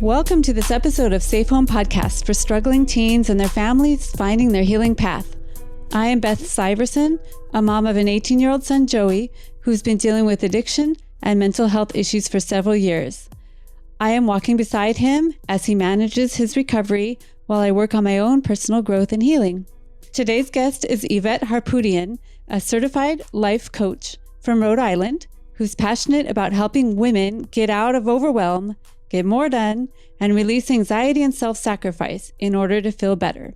Welcome to this episode of Safe Home Podcast for struggling teens and their families finding their healing path. I am Beth Syverson, a mom of an 18-year-old son, Joey, who's been dealing with addiction and mental health issues for several years. I am walking beside him as he manages his recovery while I work on my own personal growth and healing. Today's guest is Yvette Harpootian, a certified life coach from Rhode Island, who's passionate about helping women get out of overwhelm, get more done, and release anxiety and self-sacrifice in order to feel better.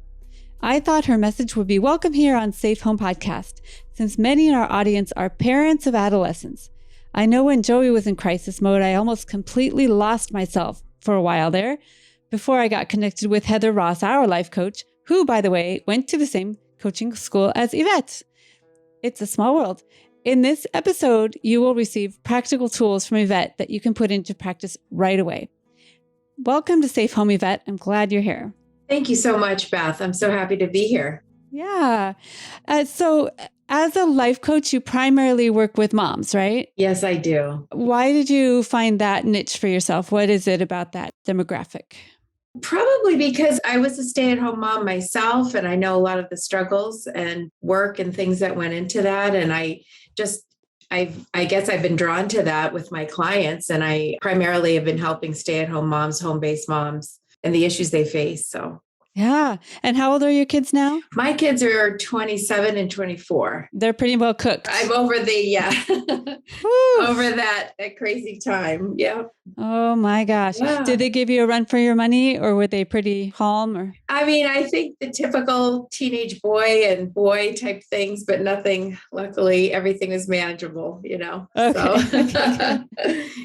I thought her message would be welcome here on Safe Home Podcast, since many in our audience are parents of adolescents. I know when Joey was in crisis mode, I almost completely lost myself for a while there before I got connected with Heather Ross, our life coach, who, by the way, went to the same coaching school as Yvette. It's a small world. In this episode, you will receive practical tools from Yvette that you can put into practice right away. Welcome to Safe Home, Yvette. I'm glad you're here. Thank you so much, Beth. I'm so happy to be here. Yeah. So as a life coach, you primarily work with moms, right? Yes, I do. Why did you find that niche for yourself? What is it about that demographic? Probably because I was a stay-at-home mom myself, and I know a lot of the struggles and work and things that went into that. And I guess I've been drawn to that with my clients, and I primarily have been helping stay-at-home moms, home-based moms, and the issues they face. So, yeah. And how old are your kids now? My kids are 27 and 24. They're pretty well cooked. I'm over over that crazy time. Yeah. Oh my gosh. Yeah. Did they give you a run for your money, or were they pretty calm? Or I mean, I think the typical teenage boy type things, but nothing, luckily, everything was manageable, Okay. So,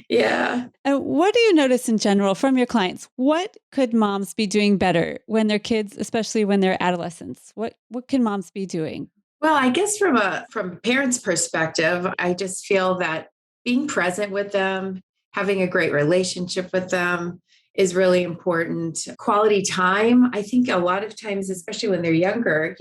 yeah. And what do you notice in general from your clients? What could moms be doing better when their kids, especially when they're adolescents? What can moms be doing? Well, I guess from a parent's perspective, I just feel that being present with them, having a great relationship with them is really important. Quality time, I think a lot of times, especially when they're younger,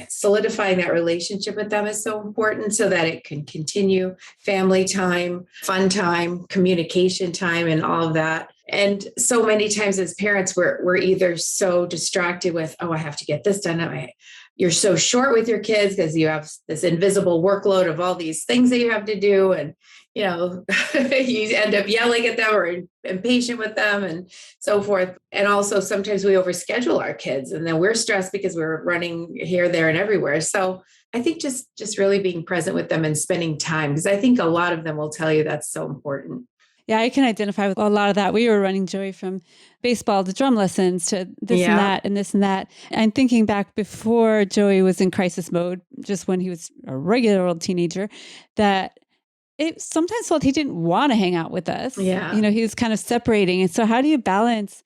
solidifying that relationship with them is so important so that it can continue. Family time, fun time, communication time, and all of that. And so many times as parents, we're either so distracted with, oh, I have to get this done. You're so short with your kids because you have this invisible workload of all these things that you have to do. And, you end up yelling at them or impatient with them and so forth. And also sometimes we overschedule our kids, and then we're stressed because we're running here, there, and everywhere. So I think just really being present with them and spending time, because I think a lot of them will tell you that's so important. Yeah, I can identify with a lot of that. We were running Joey from baseball to drum lessons to this and that and this and that. I'm thinking back before Joey was in crisis mode, just when he was a regular old teenager, that it sometimes felt he didn't want to hang out with us. Yeah. He was kind of separating. And so how do you balance,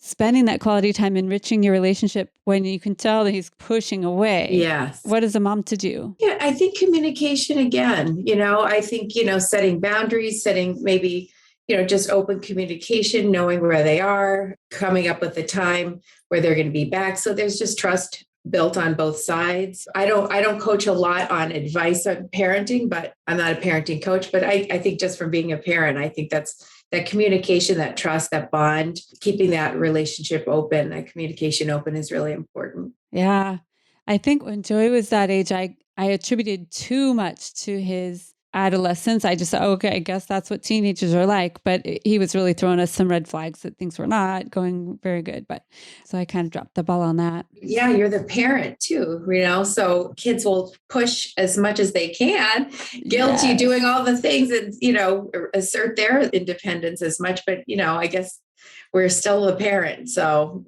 spending that quality time, enriching your relationship when you can tell that he's pushing away? Yes. What is a mom to do? Yeah, I think communication again, I think, setting boundaries, setting maybe, just open communication, knowing where they are, coming up with a time where they're going to be back. So there's just trust built on both sides. I don't coach a lot on advice on parenting, but I'm not a parenting coach, but I think just from being a parent, I think that's that communication, that trust, that bond, keeping that relationship open, that communication open is really important. Yeah. I think when Joey was that age, I attributed too much to his adolescence. I just said, okay, I guess that's what teenagers are like. But he was really throwing us some red flags that things were not going very good. But so I kind of dropped the ball on that. Yeah, you're the parent too, so kids will push as much as they can, guilt you doing all the things and, assert their independence as much. But, I guess we're still a parent. So,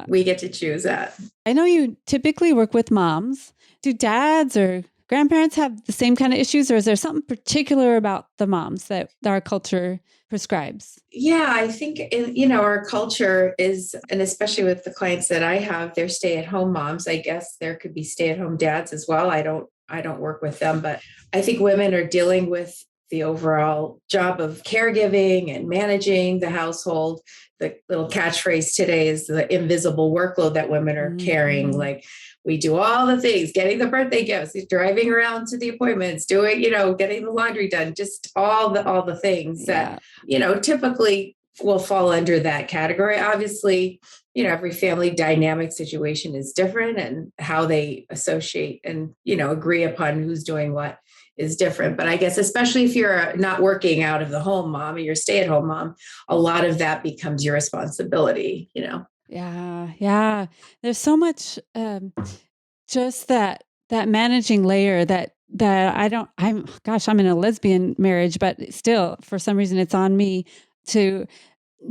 we get to choose that. I know you typically work with moms. Do dads or grandparents have the same kind of issues, or is there something particular about the moms that our culture prescribes? Yeah, I think, our culture is, and especially with the clients that I have, they're stay-at-home moms. I guess there could be stay-at-home dads as well. I don't work with them, but I think women are dealing with the overall job of caregiving and managing the household. The little catchphrase today is the invisible workload that women are carrying. Like, we do all the things, getting the birthday gifts, driving around to the appointments, doing, getting the laundry done, just all the things that, typically will fall under that category. Obviously, every family dynamic situation is different, and how they associate and, agree upon who's doing what is different. But I guess, especially if you're not working out of the home mom or you're stay-at-home mom, a lot of that becomes your responsibility. Yeah. Yeah. There's so much, just that managing layer that I'm in a lesbian marriage, but still for some reason it's on me to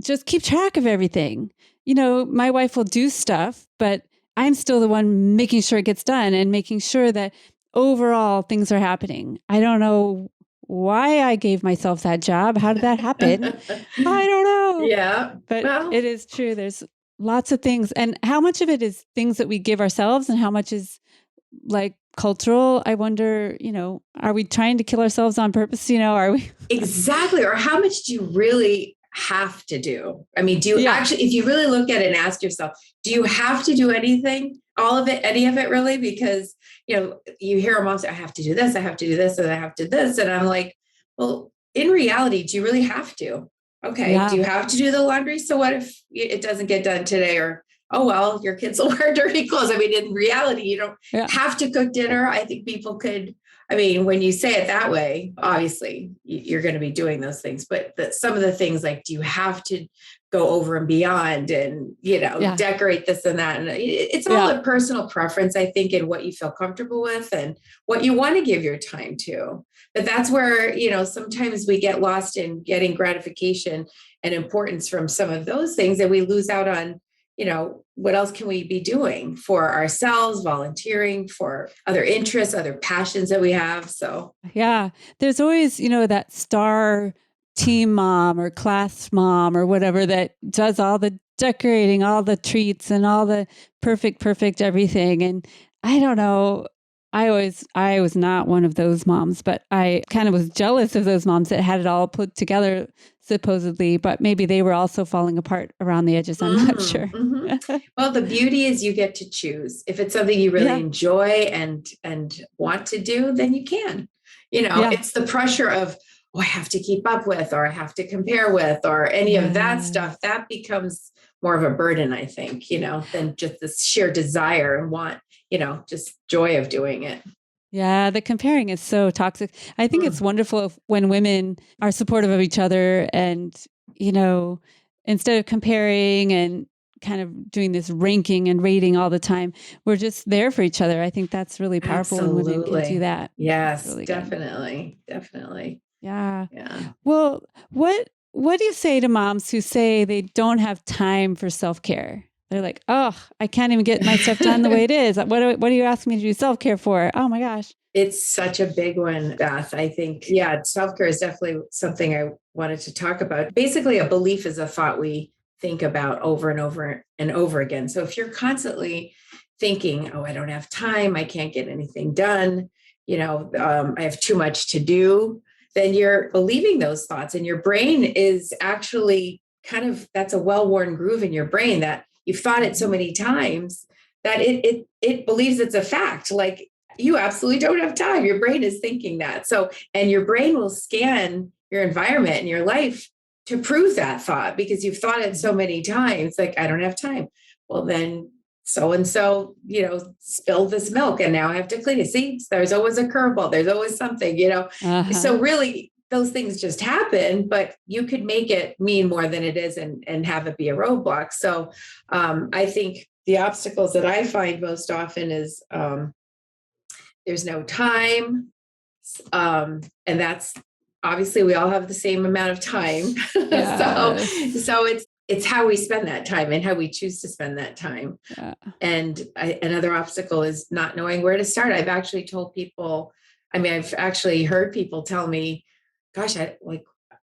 just keep track of everything. My wife will do stuff, but I'm still the one making sure it gets done and making sure that overall things are happening. I don't know why I gave myself that job. How did that happen? I don't know. Yeah. But Well, it is true. There's lots of things. And how much of it is things that we give ourselves and how much is like cultural? I wonder, are we trying to kill ourselves on purpose? Are we? exactly. Or how much do you really have to do? I mean, do you actually, if you really look at it and ask yourself, do you have to do anything? All of it, any of it really? Because, you hear a mom say, I have to do this, I have to do this, and I have to do this. And I'm like, well, in reality, do you really have to? Okay. Yeah. Do you have to do the laundry? So what if it doesn't get done today? Or, oh, well, your kids will wear dirty clothes. I mean, in reality, you don't have to cook dinner. I think people could, when you say it that way, obviously you're going to be doing those things, but some of the things like, do you have to go over and beyond and, decorate this and that? And it's all a personal preference, I think, in what you feel comfortable with and what you want to give your time to. But that's where, sometimes we get lost in getting gratification and importance from some of those things, and we lose out on, what else can we be doing for ourselves, volunteering for other interests, other passions that we have. So, yeah, there's always, that star team mom or class mom or whatever that does all the decorating, all the treats and all the perfect everything. And I don't know, I was not one of those moms, but I kind of was jealous of those moms that had it all put together supposedly, but maybe they were also falling apart around the edges. I'm not sure. Well, the beauty is you get to choose. If it's something you really enjoy and want to do, then you can. It's the pressure of, I have to keep up with, or I have to compare with, or any of that stuff. That becomes more of a burden, I think, than just this sheer desire and want, just joy of doing it. Yeah, the comparing is so toxic. I think it's wonderful when women are supportive of each other and, instead of comparing and kind of doing this ranking and rating all the time, we're just there for each other. I think that's really powerful when women can do that. Yes, really definitely. Definitely. Yeah. Well, what do you say to moms who say they don't have time for self-care? They're like, oh, I can't even get my stuff done the way it is. What do you ask me to do self-care for? Oh my gosh. It's such a big one, Beth. I think, self-care is definitely something I wanted to talk about. Basically, a belief is a thought we think about over and over and over again. So if you're constantly thinking, oh, I don't have time, I can't get anything done, I have too much to do, then you're believing those thoughts. And your brain is actually that's a well-worn groove in your brain that you've thought it so many times that it believes it's a fact. Like, you absolutely don't have time. Your brain is thinking that. So, and your brain will scan your environment and your life to prove that thought, because you've thought it so many times, like, I don't have time. Well, then so-and-so, spilled this milk and now I have to clean it. See, there's always a curveball. There's always something, So really those things just happen, but you could make it mean more than it is and have it be a roadblock. So I think the obstacles that I find most often is there's no time. And that's obviously we all have the same amount of time. Yes. So it's how we spend that time and how we choose to spend that time. Yeah. And another obstacle is not knowing where to start. I've actually told people, I've actually heard people tell me, gosh, I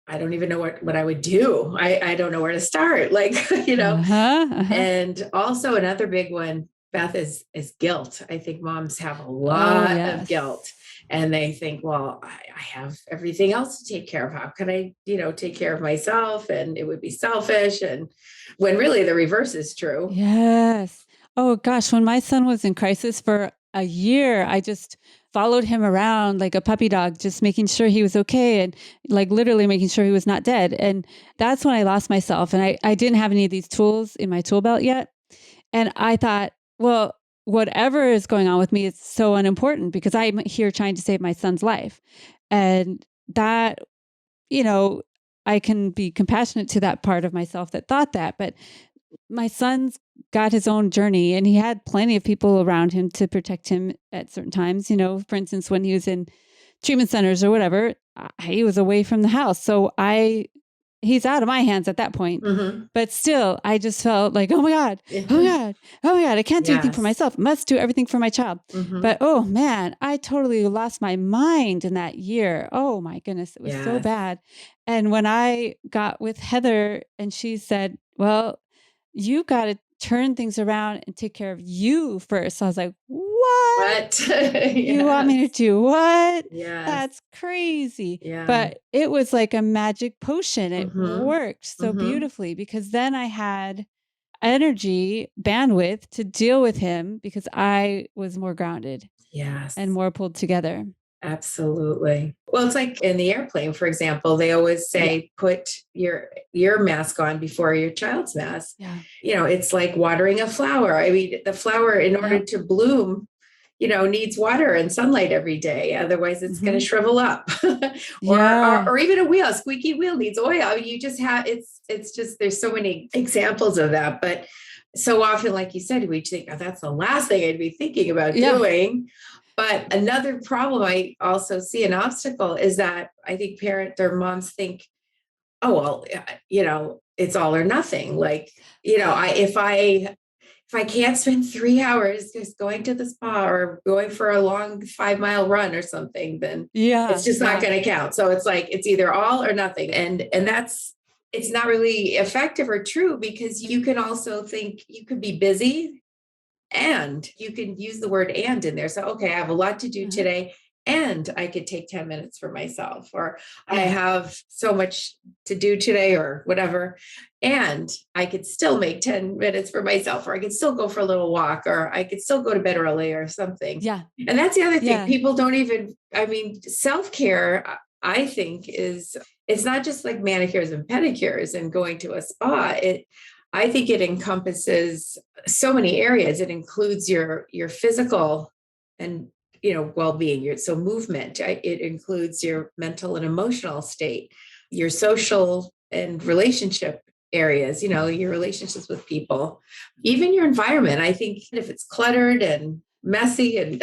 don't even know what I would do. I don't know where to start. And also another big one, Beth, is guilt. I think moms have a lot of guilt. And they think, well, I have everything else to take care of. How can I, take care of myself? And it would be selfish. And when really the reverse is true. Yes. Oh gosh. When my son was in crisis for a year, I just followed him around like a puppy dog, just making sure he was okay and like literally making sure he was not dead. And that's when I lost myself. And I didn't have any of these tools in my tool belt yet. And I thought, well, whatever is going on with me is so unimportant because I'm here trying to save my son's life. And that, I can be compassionate to that part of myself that thought that. But my son's got his own journey and he had plenty of people around him to protect him at certain times. For instance, when he was in treatment centers or whatever, he was away from the house. So he's out of my hands at that point. Mm-hmm. But still, I just felt like, oh my God, I can't do anything for myself. Must do everything for my child. Mm-hmm. But oh man, I totally lost my mind in that year. Oh my goodness, it was so bad. And when I got with Heather and she said, well, you got to turn things around and take care of you first. So I was like, what? You want me to do what? Yes. That's crazy. Yeah. But it was like a magic potion. It worked so beautifully because then I had energy, bandwidth to deal with him because I was more grounded. Yes. And more pulled together. Absolutely. Well, it's like in the airplane, for example, they always say, put your mask on before your child's mask. Yeah. It's like watering a flower. I mean, the flower, in order to bloom, needs water and sunlight every day. Otherwise it's going to shrivel up. or even a wheel, a squeaky wheel needs oil. I mean, you just have, it's just, there's so many examples of that. But so often, like you said, we think, oh, that's the last thing I'd be thinking about doing. But another problem I also see, an obstacle, is that I think their moms think, oh, well, it's all or nothing. Like, if I can't spend 3 hours just going to the spa or going for a long 5-mile run or something, then it's just not going to count. So it's like, it's either all or nothing. And it's not really effective or true because you can also think you could be busy. And you can use the word and in there. So, okay, I have a lot to do today and I could take 10 minutes for myself, or I have so much to do today or whatever. And I could still make 10 minutes for myself, or I could still go for a little walk, or I could still go to bed early or something. Yeah. And that's the other thing. People don't even, self-care, I think it's not just like manicures and pedicures and going to a spa. I think it encompasses so many areas. It includes your physical and, well-being, so movement. It includes your mental and emotional state, your social and relationship areas, your relationships with people, even your environment. I think if it's cluttered and messy and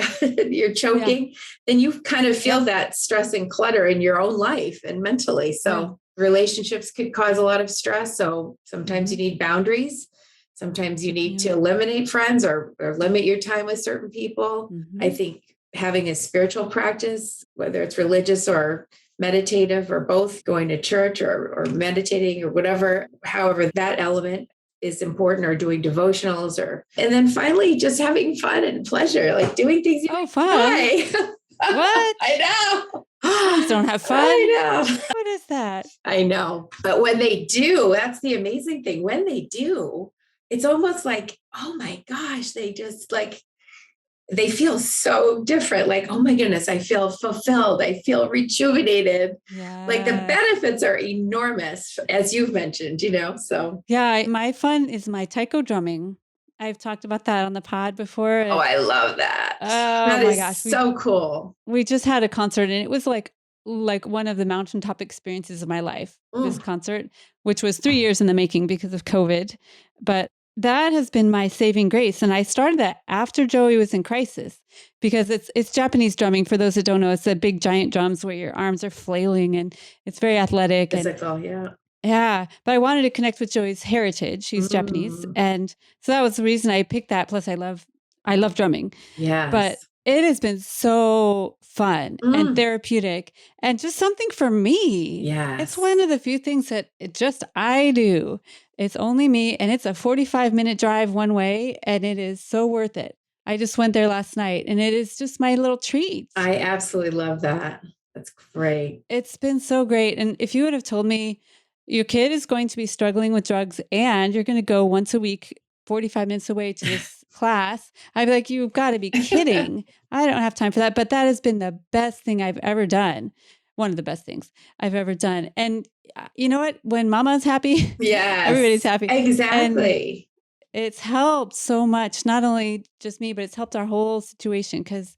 you're choking, then you kind of feel that stress and clutter in your own life and mentally. So relationships could cause a lot of stress. So sometimes you need boundaries. Sometimes you need to eliminate friends or limit your time with certain people. I think having a spiritual practice, whether it's religious or meditative or both, going to church or meditating or whatever, however that element is important, or doing devotionals, and then finally just having fun and pleasure, like doing things you fun. What? I know. Friends don't have fun. I know. What is that? I know. But when they do, that's the amazing thing. When they do, it's almost like, oh my gosh, they just they feel so different. Like, oh my goodness, I feel fulfilled. I feel rejuvenated. Yeah. Like the benefits are enormous, as you've mentioned, so. Yeah. My fun is my taiko drumming. I've talked about that on the pod before. Oh, I love that. Oh that my is gosh. So cool. We just had a concert and it was like one of the mountaintop experiences of my life, this concert, which was 3 years in the making because of COVID. But that has been my saving grace. And I started that after Joey was in crisis because it's Japanese drumming. For those that don't know, it's the big giant drums where your arms are flailing and it's very athletic. Physical, yeah. Yeah. But I wanted to connect with Joey's heritage. She's Japanese. And so that was the reason I picked that. Plus I love drumming. Yes. But it has been so fun and therapeutic and just something for me. Yes. It's one of the few things that I do. It's only me and it's a 45-minute drive one way and it is so worth it. I just went there last night and it is just my little treat. I absolutely love that. That's great. It's been so great. And if you would have told me your kid is going to be struggling with drugs and you're going to go once a week 45 minutes away to this class. I'd be like, you've got to be kidding. I don't have time for that. But that has been the best thing I've ever done. One of the best things I've ever done. And you know what? When mama's happy, Yes, everybody's happy. exactly. And it's helped so much, not only just me, but it's helped our whole situation because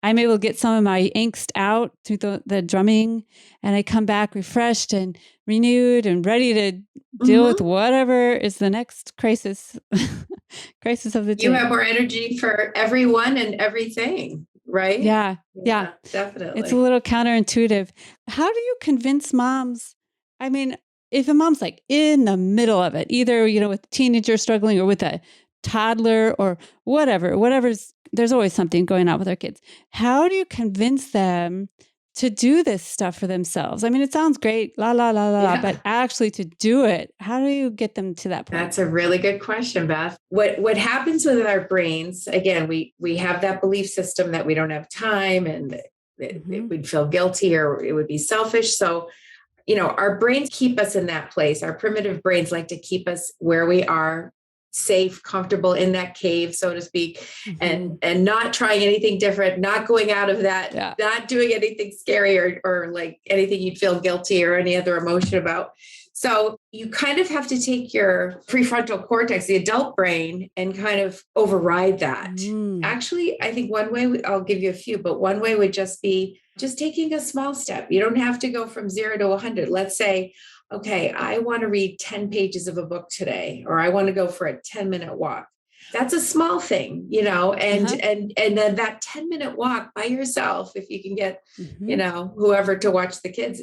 I'm able to get some of my angst out through the drumming, and I come back refreshed and renewed and ready to deal with whatever is the next crisis of the day. You have more energy for everyone and everything, right? Yeah, definitely. It's a little counterintuitive. How do you convince moms? I mean, if a mom's like in the middle of it, either, with a teenager struggling or with a toddler or whatever's, there's always something going on with our kids. How do you convince them to do this stuff for themselves? I mean, it sounds great, but actually to do it, how do you get them to that point? That's a really good question, Beth. What happens with our brains, again, we have that belief system that we don't have time and we'd feel guilty or it would be selfish. So, our brains keep us in that place. Our primitive brains like to keep us where we are, safe, comfortable in that cave, so to speak, and not trying anything different, not going out of that, not doing anything scary or like anything you'd feel guilty or any other emotion about. So you kind of have to take your prefrontal cortex, the adult brain, and kind of override that. Actually, I think one way, I'll give you a few, but one way would just be just taking a small step. You don't have to go from 0 to 100. Let's say, okay, I want to read 10 pages of a book today, or I want to go for a 10-minute walk. That's a small thing, and then that 10-minute walk by yourself, if you can get, whoever to watch the kids,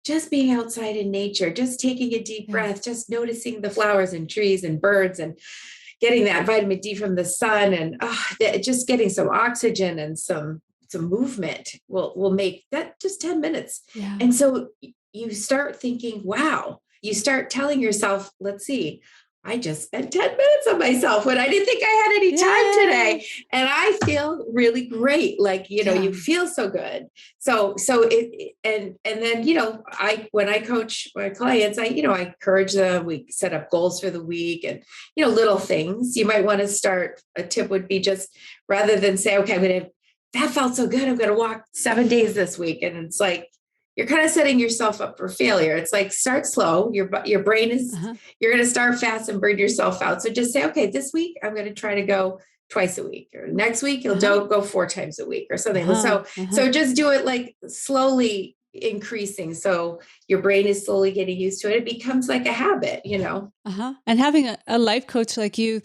just being outside in nature, just taking a deep breath, just noticing the flowers and trees and birds and getting that vitamin D from the sun and just getting some oxygen and some movement will make that just 10 minutes. Yeah. And so you start thinking, wow, you start telling yourself, let's see, I just spent 10 minutes on myself when I didn't think I had any time today. And I feel really great. Like, you feel so good. So and then, when I coach my clients, I encourage them, we set up goals for the week and, little things you might want to start. A tip would be just rather than say, okay, that felt so good, I'm going to walk 7 days this week. And it's like, you're kind of setting yourself up for failure. It's like, start slow. Your brain is, you're going to start fast and burn yourself out. So just say, okay, this week, I'm going to try to go twice a week, or next week, you'll go 4 times a week or something. So just do it like slowly increasing. So your brain is slowly getting used to it. It becomes like a habit, And having a life coach like you,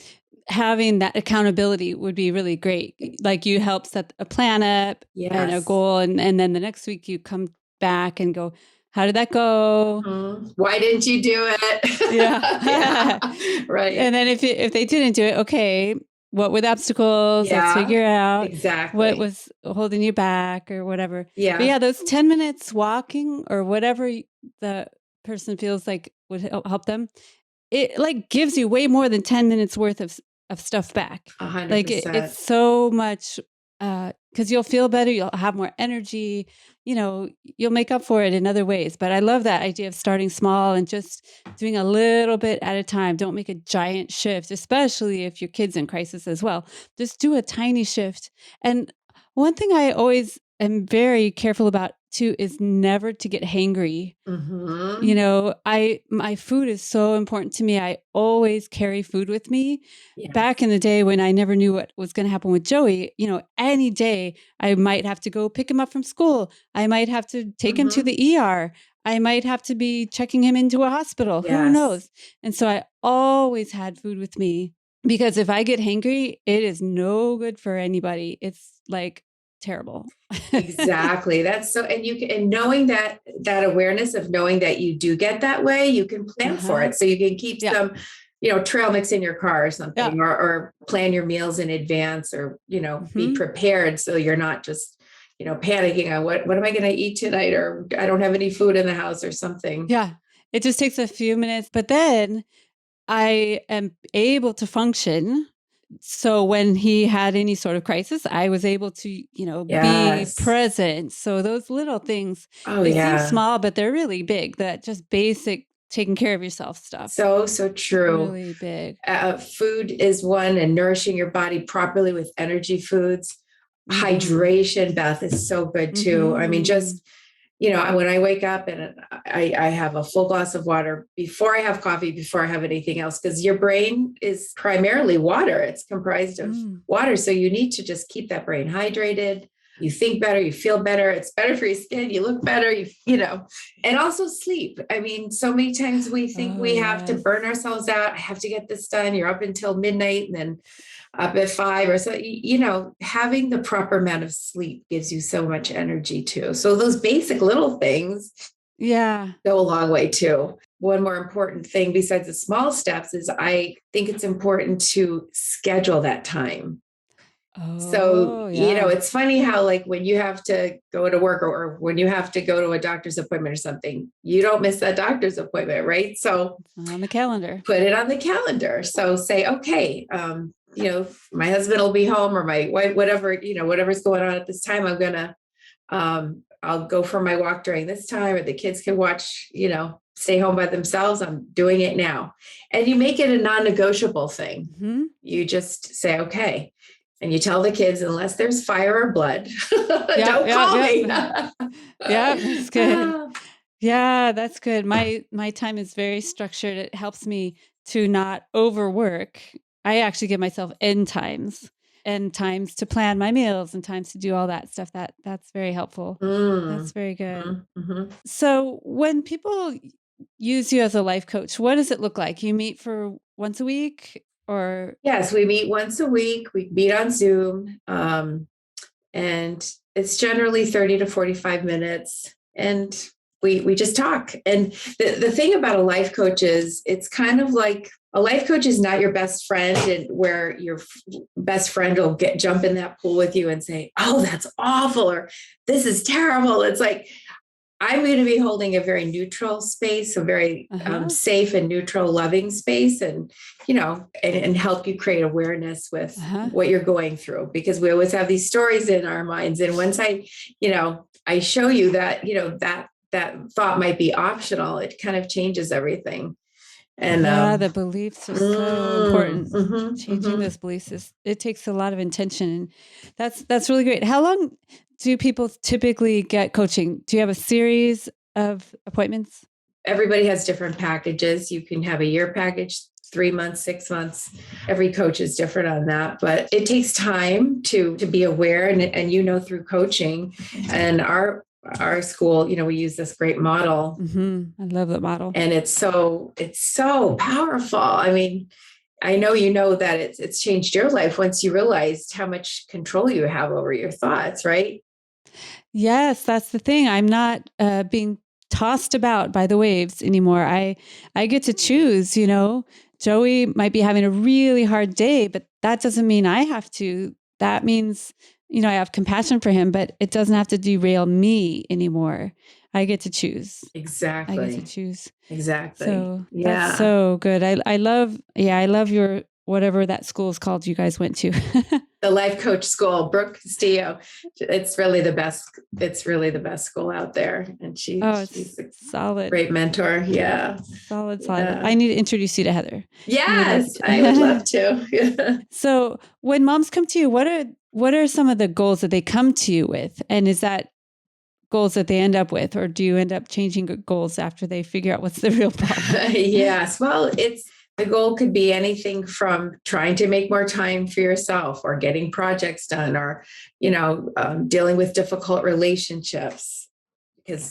having that accountability would be really great. Like you help set a plan up and a goal. And then the next week you come back and go, how did that go? Why didn't you do it? Yeah. Right. And then if they didn't do it, okay, what were the obstacles? Let's figure out exactly what was holding you back or whatever. Yeah. But those 10 minutes walking or whatever the person feels like would help them, it like gives you way more than 10 minutes worth of stuff back. 100%. Like it's so much, because you'll feel better. You'll have more energy, you'll make up for it in other ways. But I love that idea of starting small and just doing a little bit at a time. Don't make a giant shift, especially if your kid's in crisis as well. Just do a tiny shift. And one thing I always am very careful about too is never to get hangry. My food is so important to me. I always carry food with me. Yes. Back in the day when I never knew what was going to happen with Joey, any day I might have to go pick him up from school. I might have to take him to the ER. I might have to be checking him into a hospital. Yes. Who knows? And so I always had food with me because if I get hangry, it is no good for anybody. It's like terrible. Exactly. That's so, and knowing that awareness of knowing that you do get that way, you can plan for it. So you can keep some, trail mix in your car or something, or plan your meals in advance, or, be prepared. So you're not just, panicking on what am I going to eat tonight? Or I don't have any food in the house or something. Yeah. It just takes a few minutes, but then I am able to function. So when he had any sort of crisis, I was able to, be present. So those little things, they seem small, but they're really big. That just basic taking care of yourself stuff. So true. Really big. Food is one, and nourishing your body properly with energy foods. Hydration, Beth, is so good too. I mean, just, when I wake up and I have a full glass of water before I have coffee, before I have anything else, because your brain is primarily water. It's comprised of water. So you need to just keep that brain hydrated. You think better, you feel better. It's better for your skin. You look better, and also sleep. I mean, so many times we think we have to burn ourselves out. I have to get this done. You're up until midnight and then up at 5 or so, having the proper amount of sleep gives you so much energy too. So those basic little things go a long way too. One more important thing besides the small steps is I think it's important to schedule that time. So, it's funny how like when you have to go to work or when you have to go to a doctor's appointment or something, you don't miss that doctor's appointment, right? So on the calendar, put it on the calendar. So say, okay, my husband will be home or my wife, whatever, whatever's going on at this time, I'm going to, I'll go for my walk during this time, or the kids can watch, stay home by themselves. I'm doing it now. And you make it a non-negotiable thing. You just say, okay. And you tell the kids, unless there's fire or blood, don't call me. That's good. Yeah, that's good. My time is very structured. It helps me to not overwork. I actually give myself end times to plan my meals and times to do all that stuff. That's very helpful. That's very good. So when people use you as a life coach, what does it look like? You meet for once a week? Or yes, we meet once a week. We meet on Zoom, and it's generally 30 to 45 minutes, and we just talk. And the thing about a life coach is it's kind of like a life coach is not your best friend, and where your best friend will jump in that pool with you and say, "Oh, that's awful," or "This is terrible." It's like, I'm going to be holding a very neutral space, a very safe and neutral, loving space, and, and help you create awareness with what you're going through, because we always have these stories in our minds. And once I show you that, that thought might be optional, it kind of changes everything. And the beliefs are so important. Changing those beliefs it takes a lot of intention. And that's really great. How long do people typically get coaching? Do you have a series of appointments? Everybody has different packages. You can have a year package, 3 months, 6 months. Every coach is different on that, but it takes time to be aware and through coaching and our school, we use this great model. I love that model. And it's so powerful. I mean, I know that it's changed your life once you realized how much control you have over your thoughts, right? Yes, that's the thing. I'm not being tossed about by the waves anymore. I get to choose, Joey might be having a really hard day, but that doesn't mean I have to. That means, I have compassion for him, but it doesn't have to derail me anymore. I get to choose. Exactly. I get to choose. Exactly. So that's so good. I love your, whatever that school is called you guys went to. The Life Coach School, Brooke Castillo. It's really the best. It's really the best school out there. And she's a solid, great mentor. Yeah. Solid. I need to introduce you to Heather. Yes, I would love to. So when moms come to you, what are some of the goals that they come to you with? And is that goals that they end up with, or do you end up changing goals after they figure out what's the real problem? Yes. Well, the goal could be anything from trying to make more time for yourself, or getting projects done, or, dealing with difficult relationships, because,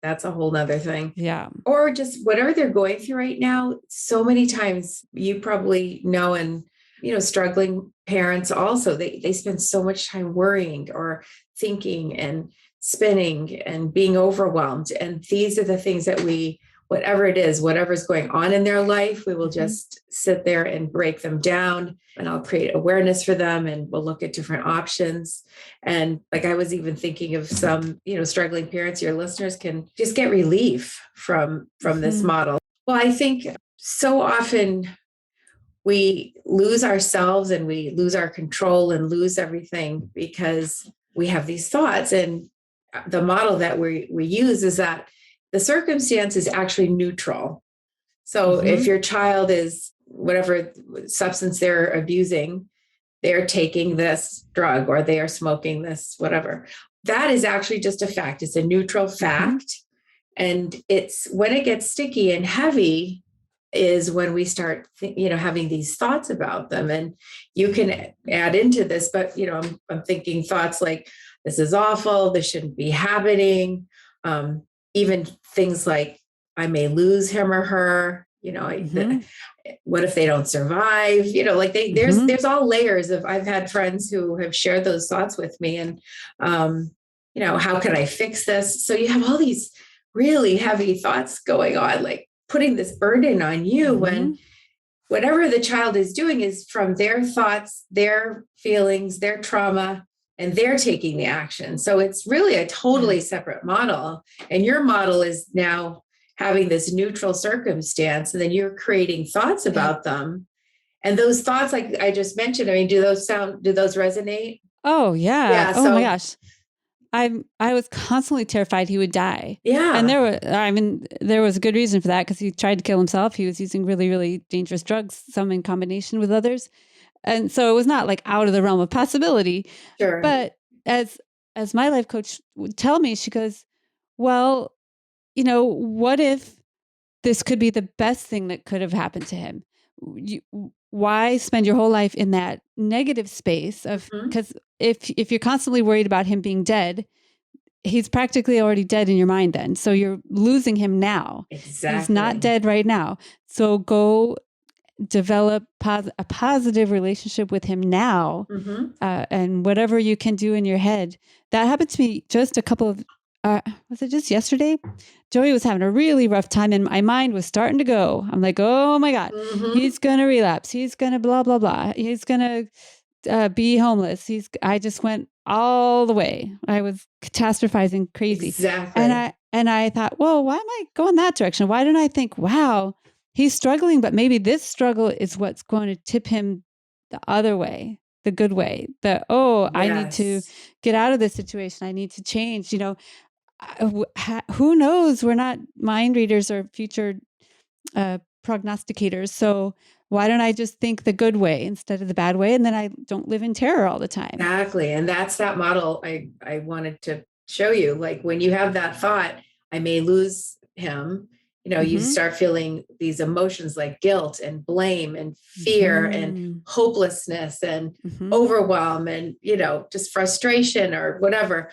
that's a whole nother thing. Yeah. Or just whatever they're going through right now. So many times you probably know, and, struggling parents also, they spend so much time worrying or thinking and spinning and being overwhelmed. And these are the things that whatever it is, whatever's going on in their life, we will just sit there and break them down, and I'll create awareness for them, and we'll look at different options. And like, I was even thinking of some, struggling parents, your listeners can just get relief from this model. Well, I think so often we lose ourselves and we lose our control and lose everything because we have these thoughts. And the model that we use is that the circumstance is actually neutral. So if your child is whatever substance they're abusing, they're taking this drug or they are smoking this, whatever, that is actually just a fact. It's a neutral fact. And it's when it gets sticky and heavy is when we start, having these thoughts about them. And you can add into this, but, I'm thinking thoughts like, this is awful. This shouldn't be happening. Even things like, I may lose him or her, what if they don't survive? There's all layers of, I've had friends who have shared those thoughts with me and, how can I fix this? So you have all these really heavy thoughts going on, like putting this burden on you when whatever the child is doing is from their thoughts, their feelings, their trauma, and they're taking the action. So it's really a totally separate model. And your model is now having this neutral circumstance, and then you're creating thoughts about them. And those thoughts, like I just mentioned, do those resonate? Oh yeah. Yeah. Oh my gosh. I was constantly terrified he would die. Yeah. And there was a good reason for that, because he tried to kill himself. He was using really, really dangerous drugs, some in combination with others. And so it was not like out of the realm of possibility. Sure. But as my life coach would tell me, she goes, well, what if this could be the best thing that could have happened to him? Why spend your whole life in that negative space of, because if you're constantly worried about him being dead, he's practically already dead in your mind then. So you're losing him now. Exactly. He's not dead right now. So go develop a positive relationship with him now. And whatever you can do in your head. That happened to me just a couple of, was it just yesterday? Joey was having a really rough time and my mind was starting to go. I'm like, oh my God, he's going to relapse. He's going to blah, blah, blah. He's going to be homeless. I just went all the way. I was catastrophizing crazy. Exactly. And I thought, well, why am I going that direction? Why didn't I think, wow, he's struggling, but maybe this struggle is what's going to tip him the other way, the good way. I need to get out of this situation. I need to change, who knows? We're not mind readers or future prognosticators. So why don't I just think the good way instead of the bad way? And then I don't live in terror all the time. Exactly. And that's that model I wanted to show you. Like when you have that thought, I may lose him, you start feeling these emotions like guilt and blame and fear and hopelessness and overwhelm and, just frustration or whatever.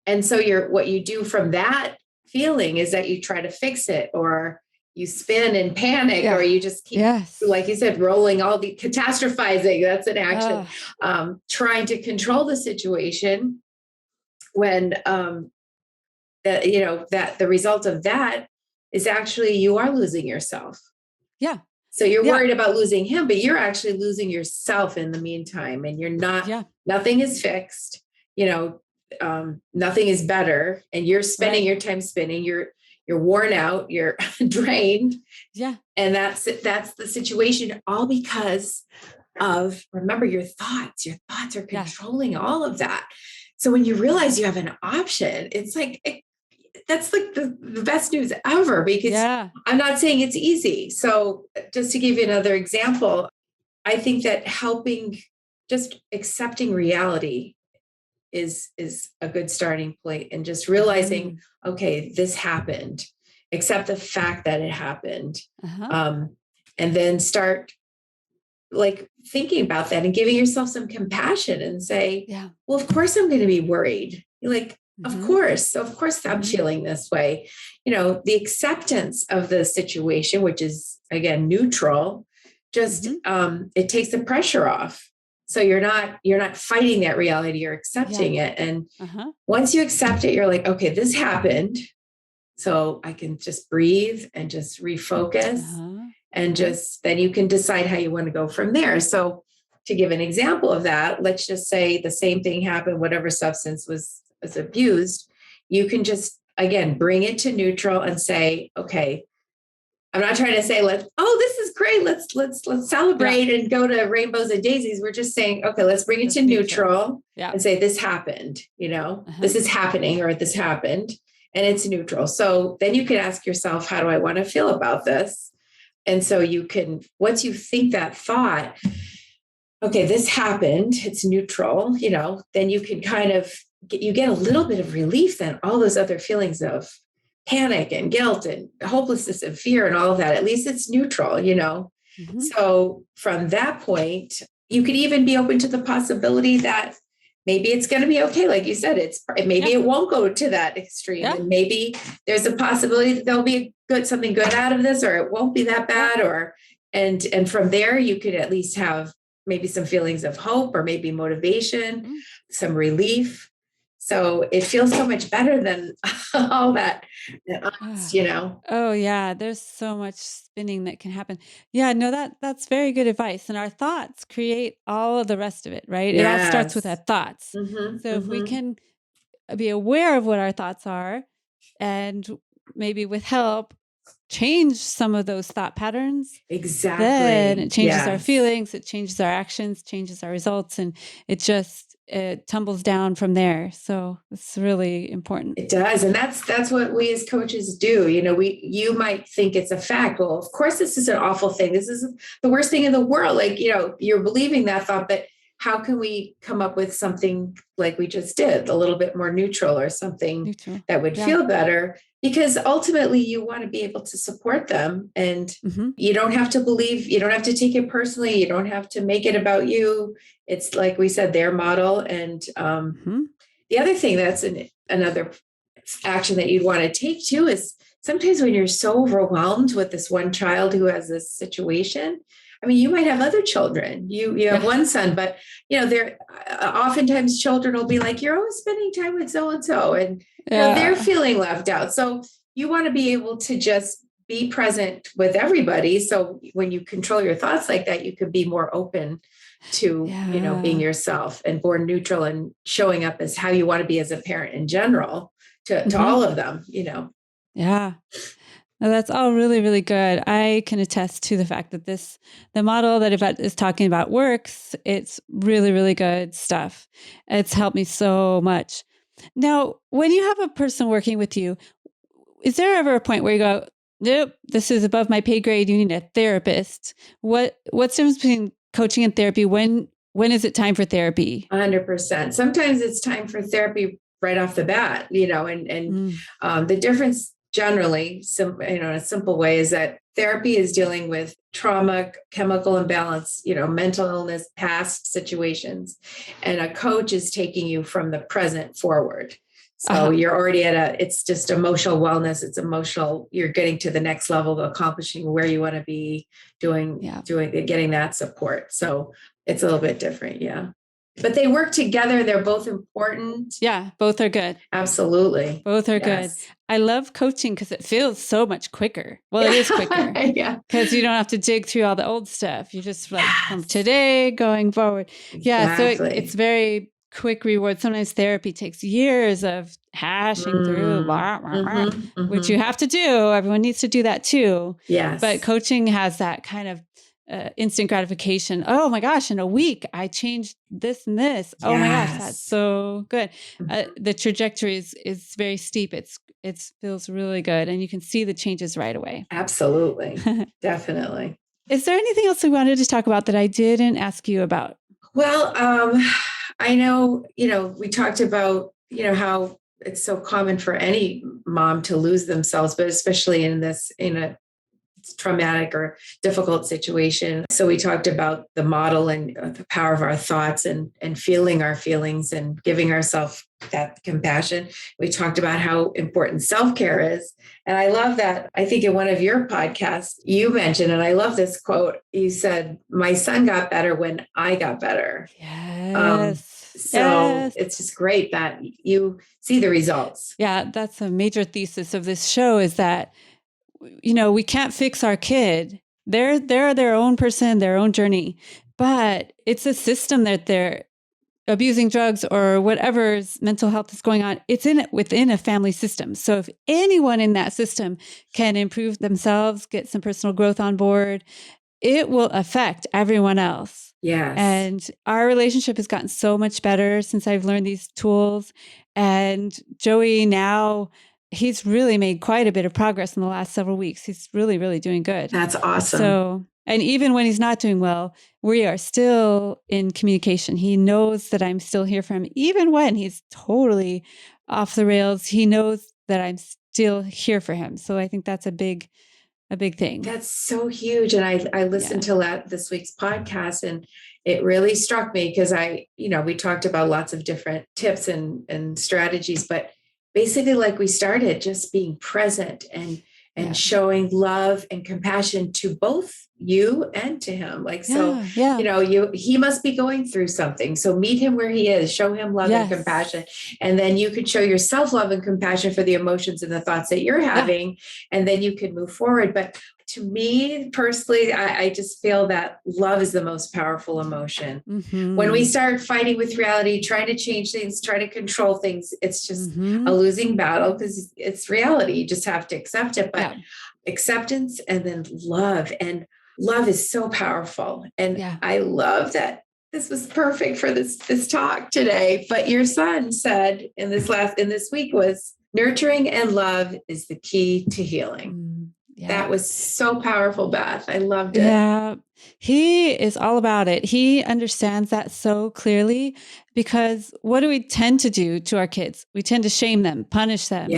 And so what you do from that feeling is that you try to fix it, or you spin and panic, or you just keep, like you said, rolling all the catastrophizing. That's an action, trying to control the situation when, that the result of that is actually you are losing yourself. Yeah. So you're worried about losing him, but you're actually losing yourself in the meantime, and you're not, nothing is fixed, nothing is better. And you're spending your time spinning, you're worn out, you're drained. Yeah. And that's the situation, all because of, remember, your thoughts are controlling all of that. So when you realize you have an option, it's like, that's like the best news ever, because I'm not saying it's easy. So just to give you another example, I think that helping, just accepting reality is a good starting point, and just realizing, okay, this happened, accept the fact that it happened. And then start like thinking about that and giving yourself some compassion and say, well, of course I'm going to be worried. Like, of course I'm feeling this way. The acceptance of the situation, which is again, neutral, just, it takes the pressure off. So you're not fighting that reality, you're accepting it. And once you accept it, you're like, okay, this happened. So I can just breathe and just refocus and just, then you can decide how you want to go from there. So to give an example of that, let's just say the same thing happened, whatever substance was abused. You can just, again, bring it to neutral and say, okay, I'm not trying to say, this is great. Let's celebrate and go to rainbows and daisies. We're just saying, okay, let's bring it to neutral and say, this happened, this is happening, or this happened. and it's neutral. So then you can ask yourself, how do I want to feel about this? And so you can, once you think that thought, okay, this happened, it's neutral, then you can kind of you get a little bit of relief then all those other feelings of panic and guilt and hopelessness and fear and all of that. At least it's neutral. So from that point, you could even be open to the possibility that maybe it's going to be okay. Like you said, maybe it won't go to that extreme. And maybe there's a possibility that there'll be something good out of this, or it won't be that bad. And from there, you could at least have maybe some feelings of hope, or maybe motivation, some relief. So it feels so much better than all that angst. Oh yeah. There's so much spinning that can happen. Yeah, no, that's very good advice. And our thoughts create all of the rest of it, right? It all starts with our thoughts. So if we can be aware of what our thoughts are, and maybe with help, change some of those thought patterns. Exactly. Then it changes our feelings, it changes our actions, changes our results, and it tumbles down from there. So it's really important. It does. And that's what we as coaches do. You might think it's a fact. Well, of course, this is an awful thing. This is the worst thing in the world. Like, you're believing that thought, but how can we come up with something like we just did, a little bit more neutral, or something that would feel better? Because ultimately you want to be able to support them, and you don't have to believe, you don't have to take it personally. You don't have to make it about you. It's like we said, their model. And the other thing that's another action that you'd want to take too is sometimes when you're so overwhelmed with this one child who has this situation, I mean, you might have other children. You have one son, but there oftentimes children will be like, "You're always spending time with so and so," and they're feeling left out. So you want to be able to just be present with everybody. So when you control your thoughts like that, you could be more open to being yourself, and more neutral, and showing up as how you want to be as a parent in general to all of them. Yeah. No, that's all really, really good. I can attest to the fact that the model that Yvette is talking about works. It's really, really good stuff. It's helped me so much. Now, when you have a person working with you, is there ever a point where you go, nope, this is above my pay grade, you need a therapist? What's the difference between coaching and therapy? When is it time for therapy? 100%. Sometimes it's time for therapy right off the bat, and the difference generally, in a simple way, is that therapy is dealing with trauma, chemical imbalance, mental illness, past situations, and a coach is taking you from the present forward. So you're already it's just emotional wellness. It's emotional. You're getting to the next level of accomplishing where you want to be getting that support. So it's a little bit different. Yeah. But they work together. They're both important. Yeah, both are good. Absolutely. Both are good. I love coaching because it feels so much quicker. Well, it is quicker. Because you don't have to dig through all the old stuff. You just from today going forward. Yeah, so it's very quick reward. Sometimes therapy takes years of hashing through, which you have to do. Everyone needs to do that too. Yes. But coaching has that kind of instant gratification. Oh my gosh, in a week, I changed this and this. Oh my gosh, that's so good. The trajectory is very steep. It feels really good. And you can see the changes right away. Absolutely. Definitely. Is there anything else we wanted to talk about that I didn't ask you about? Well, I know, we talked about, how it's so common for any mom to lose themselves, but especially in a traumatic or difficult situation. So we talked about the model and the power of our thoughts and feeling our feelings and giving ourselves that compassion. We talked about how important self-care is. And I love that. I think in one of your podcasts, you mentioned, and I love this quote, you said, "My son got better when I got better." Yes. It's just great that you see the results. Yeah, that's a major thesis of this show, is that we can't fix our kid. They're their own person, their own journey, but it's a system that they're abusing drugs or whatever's mental health is going on. It's within a family system. So if anyone in that system can improve themselves, get some personal growth on board, it will affect everyone else. Yes. And our relationship has gotten so much better since I've learned these tools. And Joey now he's really made quite a bit of progress in the last several weeks. He's really, really doing good. That's awesome. So, and even when he's not doing well, we are still in communication. He knows that I'm still here for him. Even when he's totally off the rails, he knows that I'm still here for him. So I think that's a big thing. That's so huge. And I listened to this week's podcast, and it really struck me because we talked about lots of different tips and strategies, but basically like we started just being present and showing love and compassion to both you and to him. He must be going through something. So meet him where he is, show him love and compassion. And then you could show yourself love and compassion for the emotions and the thoughts that you're having. And then you can move forward. But to me personally, I just feel that love is the most powerful emotion. Mm-hmm. When we start fighting with reality, trying to change things, trying to control things, it's just a losing battle because it's reality. You just have to accept it. But acceptance and then love, and love is so powerful. And I love that this was perfect for this talk today. But your son said in this week was nurturing and love is the key to healing. Yeah. That was so powerful, Beth. I loved it. Yeah, he is all about it. He understands that so clearly because what do we tend to do to our kids? We tend to shame them, punish them,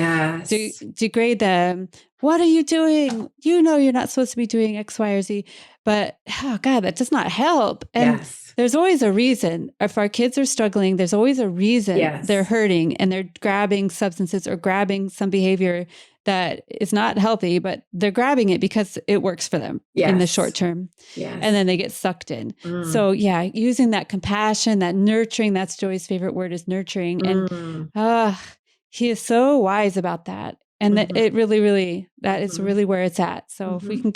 degrade them. What are you doing? You know you're not supposed to be doing X, Y, or Z. But, oh God, that does not help. And there's always a reason. If our kids are struggling, there's always a reason they're hurting and they're grabbing substances or grabbing some behavior that is not healthy, but they're grabbing it because it works for them in the short term. Yes. And then they get sucked in. So using that compassion, that nurturing, that's Joey's favorite word is nurturing. And he is so wise about that. And that it really, really, that is really where it's at. So if we can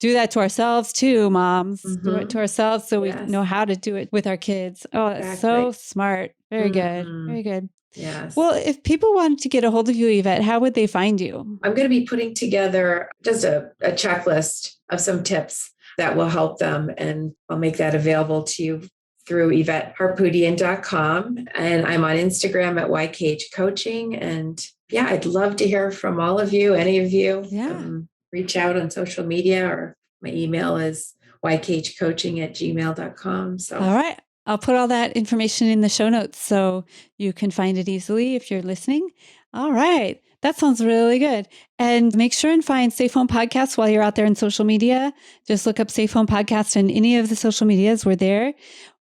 do that to ourselves too, moms, do it to ourselves so we know how to do it with our kids. Oh, that's so smart. Very good. Very good. Yes. Well, if people wanted to get a hold of you, Yvette, how would they find you? I'm going to be putting together just a checklist of some tips that will help them. And I'll make that available to you through YvetteHarpootian.com. And I'm on Instagram at YKH Coaching. And I'd love to hear from all of you, any of you. Reach out on social media, or my email is ykhcoaching@gmail.com. So, all right. I'll put all that information in the show notes so you can find it easily if you're listening. All right. That sounds really good. And make sure and find Safe Home Podcast while you're out there in social media. Just look up Safe Home Podcast in any of the social medias. We're there.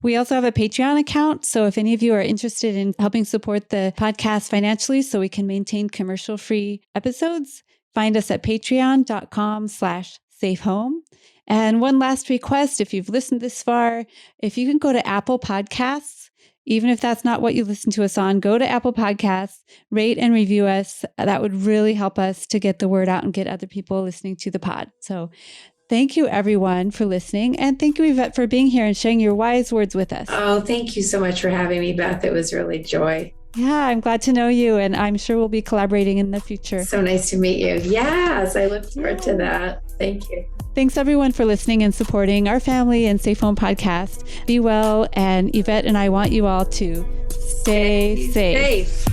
We also have a Patreon account. So if any of you are interested in helping support the podcast financially so we can maintain commercial-free episodes, find us at patreon.com/safehome. And one last request, if you've listened this far, if you can go to Apple Podcasts, even if that's not what you listen to us on, go to Apple Podcasts, rate and review us. That would really help us to get the word out and get other people listening to the pod. So thank you, everyone, for listening. And thank you, Yvette, for being here and sharing your wise words with us. Oh, thank you so much for having me, Beth. It was really joy. Yeah, I'm glad to know you, and I'm sure we'll be collaborating in the future. So nice to meet you. Yes, I look forward to that. Thank you. Thanks, everyone, for listening and supporting our family and Safe Home Podcast. Be well, and Yvette and I want you all to stay safe.